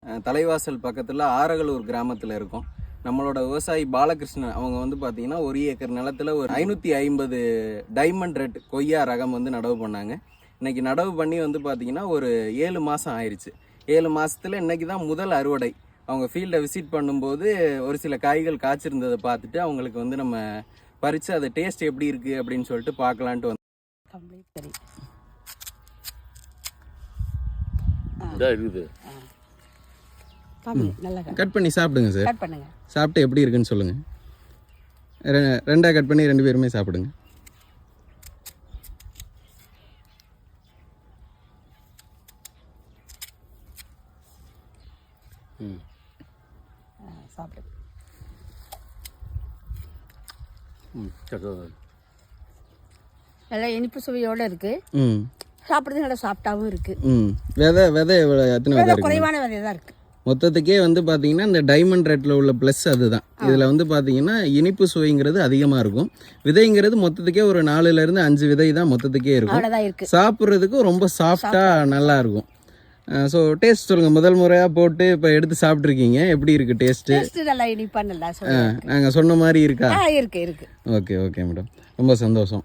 தலைவாசல் பக்கத்தில் ஆரகலூர் கிராமத்தில் இருக்கோம். நம்மளோட விவசாயி பாலகிருஷ்ணன் அவங்க வந்து பார்த்தீங்கன்னா 1 ஏக்கர் நிலத்தில் ஒரு 550 டைமண்ட் ரெட் கொய்யா ரகம் வந்து நடவு பண்ணாங்க. இன்னைக்கு நடவு பண்ணி வந்து பார்த்தீங்கன்னா ஒரு 7 மாதம் ஆயிடுச்சு. 7 மாதத்தில் இன்னைக்கு தான் முதல் அறுவடை. அவங்க ஃபீல்டை விசிட் பண்ணும்போது ஒரு சில காய்கள் காய்ச்சிருந்ததை பார்த்துட்டு அவங்களுக்கு வந்து நம்ம பறித்து அதை டேஸ்ட் எப்படி இருக்குது அப்படின்னு சொல்லிட்டு பார்க்கலான்ட்டு வந்து இருக்குது. கட் பண்ணி சாப்பிடுங்க சார். கட் பண்ணுங்க. சாப்பிட்டு எப்படி இருக்குன்னு சொல்லுங்கள். ரெண்டாக கட் பண்ணி 2 பேருமே சாப்பிடுங்க. சாப்பிடு. நல்லா இனிப்பு சுவையோடு இருக்குது. சாப்பிட்றது நல்லா சாஃப்டாகவும் இருக்குது. விதை எத்தனை விதை இருக்கு? குறைவான விதை தான் இருக்குது. மொத்தத்துக்கே வந்து பார்த்தீங்கன்னா இந்த டைமண்ட் ரெட்டில் உள்ள ப்ளஸ் அதுதான். இதில் வந்து பார்த்தீங்கன்னா இனிப்பு சுவைங்கிறது அதிகமாக இருக்கும். விதைங்கிறது மொத்தத்துக்கே ஒரு 4லேருந்து 5 விதை தான் மொத்தத்துக்கே இருக்கும். சாப்பிட்றதுக்கும் ரொம்ப சாஃப்டாக நல்லா இருக்கும். ஸோ டேஸ்ட் சொல்லுங்கள். முதல் முறையாக போட்டு இப்போ எடுத்து சாப்பிட்ருக்கீங்க, எப்படி இருக்குது டேஸ்ட்டு? நல்லா இனிப்பாக நல்லா நாங்கள் சொன்ன மாதிரி இருக்கா? இருக்கு. ஓகே மேடம், ரொம்ப சந்தோஷம்.